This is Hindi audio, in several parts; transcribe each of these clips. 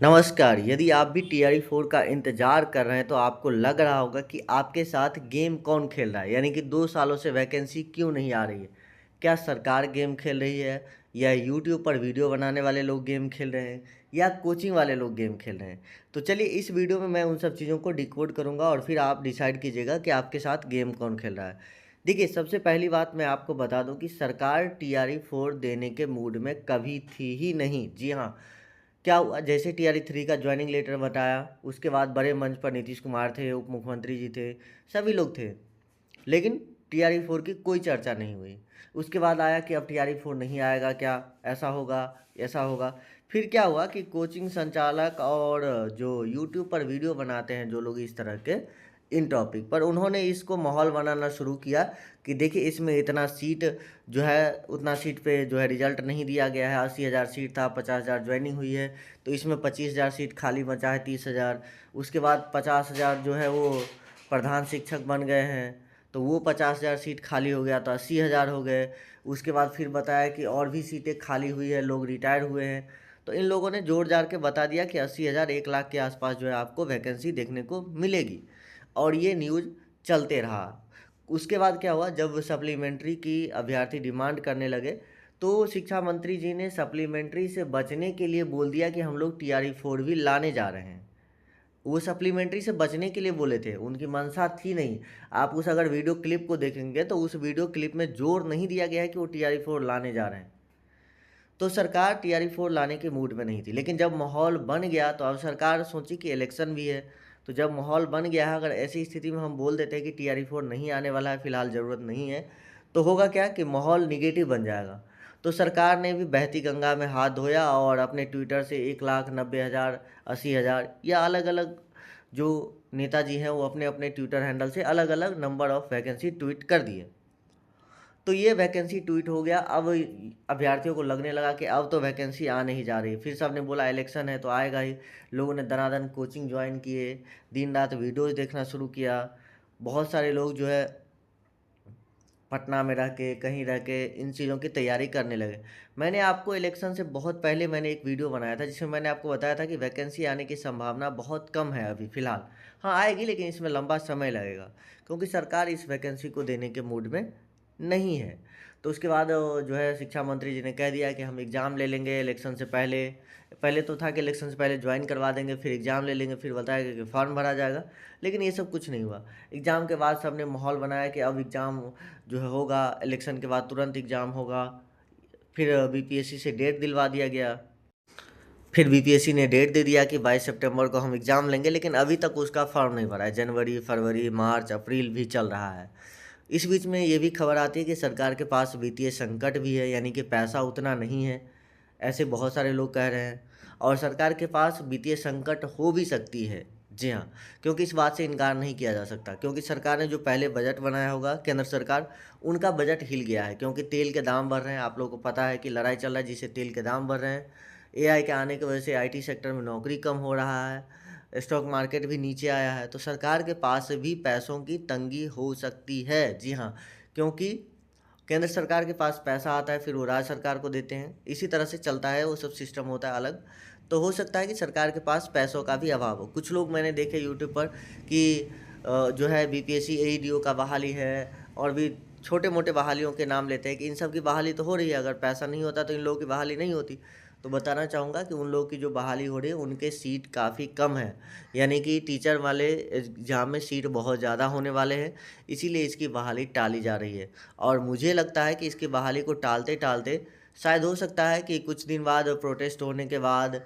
नमस्कार। यदि आप भी TRE 4 का इंतज़ार कर रहे हैं तो आपको लग रहा होगा कि आपके साथ गेम कौन खेल रहा है, यानी कि 2 सालों से वैकेंसी क्यों नहीं आ रही है। क्या सरकार गेम खेल रही है, या यूट्यूब पर वीडियो बनाने वाले लोग गेम खेल रहे हैं, या कोचिंग वाले लोग गेम खेल रहे हैं। तो चलिए इस वीडियो में मैं उन सब चीज़ों को डिकोड करूँगा और फिर आप डिसाइड कीजिएगा कि आपके साथ गेम कौन खेल रहा है। देखिए, सबसे पहली बात मैं आपको बता दूं कि सरकार TRE 4 देने के मूड में कभी थी ही नहीं। जी हाँ, क्या हुआ, जैसे TRE 3 का ज्वाइनिंग लेटर बताया, उसके बाद बड़े मंच पर नीतीश कुमार थे, उप मुख्यमंत्री जी थे, सभी लोग थे, लेकिन TRE 4 की कोई चर्चा नहीं हुई। उसके बाद आया कि अब TRE 4 नहीं आएगा, क्या ऐसा होगा, ऐसा होगा। फिर क्या हुआ कि कोचिंग संचालक और जो यूट्यूब पर वीडियो बनाते हैं जो लोग इस तरह के, इन टॉपिक पर उन्होंने इसको माहौल बनाना शुरू किया कि देखिए इसमें इतना सीट जो है, उतना सीट पे जो है रिजल्ट नहीं दिया गया है। 80,000 सीट था, 50,000 ज्वाइनिंग हुई है, तो इसमें 25,000 सीट खाली बचा है, 30,000। उसके बाद 50,000 जो है वो प्रधान शिक्षक बन गए हैं, तो वो 50,000 सीट खाली हो गया तो 80,000 हो गए। उसके बाद फिर बताया कि और भी सीटें खाली हुई है, लोग रिटायर हुए हैं। तो इन लोगों ने जोर जार के बता दिया कि 80,000 1 लाख के आसपास जो है आपको वैकेंसी देखने को मिलेगी, और ये न्यूज़ चलते रहा। उसके बाद क्या हुआ, जब सप्लीमेंट्री की अभ्यर्थी डिमांड करने लगे तो शिक्षा मंत्री जी ने सप्लीमेंट्री से बचने के लिए बोल दिया कि हम लोग TRE 4 भी लाने जा रहे हैं। वो सप्लीमेंट्री से बचने के लिए बोले थे, उनकी मंशा थी नहीं। आप उस अगर वीडियो क्लिप को देखेंगे तो उस वीडियो क्लिप में जोर नहीं दिया गया है कि वो TRE 4 लाने जा रहे हैं। तो सरकार TRE 4 लाने के मूड में नहीं थी, लेकिन जब माहौल बन गया तो अब सरकार सोची कि इलेक्शन भी है। तो जब माहौल बन गया है, अगर ऐसी स्थिति में हम बोल देते हैं कि TRE 4 नहीं आने वाला है, फिलहाल ज़रूरत नहीं है, तो होगा क्या कि माहौल निगेटिव बन जाएगा। तो सरकार ने भी बहती गंगा में हाथ धोया और अपने ट्विटर से 1,90,000, 80,000, या अलग अलग जो नेताजी हैं वो अपने अपने ट्विटर हैंडल से अलग अलग नंबर ऑफ़ वैकेंसी ट्वीट कर दिए। तो ये वैकेंसी ट्वीट हो गया। अब अभ्यर्थियों को लगने लगा कि अब तो वैकेंसी आ नहीं जा रही। फिर सब ने बोला इलेक्शन है तो आएगा ही। लोगों ने दनादन कोचिंग ज्वाइन किए, दिन रात वीडियोज़ देखना शुरू किया। बहुत सारे लोग जो है पटना में रह के, कहीं रह के इन चीज़ों की तैयारी करने लगे। मैंने आपको इलेक्शन से बहुत पहले मैंने एक वीडियो बनाया था जिसमें मैंने आपको बताया था कि वैकेंसी आने की संभावना बहुत कम है अभी फ़िलहाल। हाँ, आएगी, लेकिन इसमें लंबा समय लगेगा, क्योंकि सरकार इस वैकेंसी को देने के मूड में नहीं है। तो उसके बाद जो है शिक्षा मंत्री जी ने कह दिया कि हम एग्ज़ाम ले लेंगे इलेक्शन से पहले। पहले तो था कि इलेक्शन से पहले ज्वाइन करवा देंगे, फिर एग्ज़ाम ले लेंगे, फिर बताया कि फॉर्म भरा जाएगा, लेकिन ये सब कुछ नहीं हुआ। एग्ज़ाम के बाद सबने माहौल बनाया कि अब एग्ज़ाम जो है होगा, इलेक्शन के बाद तुरंत एग्ज़ाम होगा। फिर BPSC से डेट दिलवा दिया गया। फिर BPSC ने डेट दे दिया कि 22 सितंबर को हम एग्ज़ाम लेंगे, लेकिन अभी तक उसका फॉर्म नहीं भरा है। जनवरी, फरवरी, मार्च, अप्रैल भी चल रहा है। इस बीच में ये भी खबर आती है कि सरकार के पास वित्तीय संकट भी है, यानी कि पैसा उतना नहीं है, ऐसे बहुत सारे लोग कह रहे हैं। और सरकार के पास वित्तीय संकट हो भी सकती है। जी हाँ, क्योंकि इस बात से इनकार नहीं किया जा सकता, क्योंकि सरकार ने जो पहले बजट बनाया होगा, केंद्र सरकार, उनका बजट हिल गया है, क्योंकि तेल के दाम बढ़ रहे हैं। आप लोगों को पता है कि लड़ाई चल रहा है जिससे तेल के दाम बढ़ रहे हैं। AI के आने की वजह से IT सेक्टर में नौकरी कम हो रहा है, स्टॉक मार्केट भी नीचे आया है। तो सरकार के पास भी पैसों की तंगी हो सकती है। जी हाँ, क्योंकि केंद्र सरकार के पास पैसा आता है, फिर वो राज्य सरकार को देते हैं, इसी तरह से चलता है, वो सब सिस्टम होता है अलग। तो हो सकता है कि सरकार के पास पैसों का भी अभाव हो। कुछ लोग मैंने देखे यूट्यूब पर कि जो है BPSC AEDO का बहाली है, और भी छोटे मोटे बहालियों के नाम लेते हैं कि इन सब की बहाली तो हो रही है, अगर पैसा नहीं होता तो इन लोगों की बहाली नहीं होती। तो बताना चाहूँगा कि उन लोगों की जो बहाली हो रही है उनके सीट काफ़ी कम है, यानी कि टीचर वाले एग्ज़ाम में सीट बहुत ज़्यादा होने वाले हैं, इसीलिए इसकी बहाली टाली जा रही है। और मुझे लगता है कि इसकी बहाली को टालते-टालते शायद हो सकता है कि कुछ दिन बाद प्रोटेस्ट होने के बाद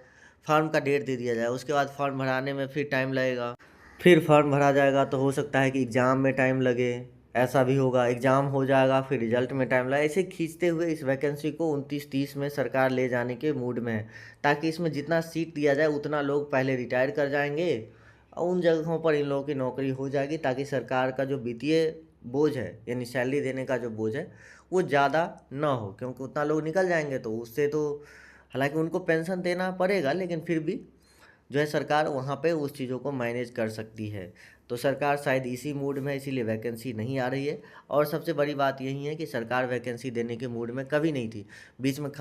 फॉर्म का डेट दे दिया जाए। उसके बाद फॉर्म भराने में फिर टाइम लगेगा, फिर फॉर्म भरा जाएगा तो हो सकता है कि एग्ज़ाम में टाइम लगे, ऐसा भी होगा। एग्ज़ाम हो जाएगा, फिर रिजल्ट में टाइम लगे। ऐसे खींचते हुए इस वैकेंसी को 29-30 में सरकार ले जाने के मूड में है, ताकि इसमें जितना सीट दिया जाए उतना लोग पहले रिटायर कर जाएंगे, और उन जगहों पर इन लोगों की नौकरी हो जाएगी, ताकि सरकार का जो वित्तीय बोझ है, यानी सैलरी देने का जो बोझ है, वो ज़्यादा ना हो। क्योंकि उतना लोग निकल जाएंगे तो उससे तो, हालांकि उनको पेंशन देना पड़ेगा, लेकिन फिर भी जो है सरकार वहाँ पे उस चीज़ों को मैनेज कर सकती है। तो सरकार शायद इसी मूड में है, इसीलिए वैकेंसी नहीं आ रही है। और सबसे बड़ी बात यही है कि सरकार वैकेंसी देने के मूड में कभी नहीं थी। बीच में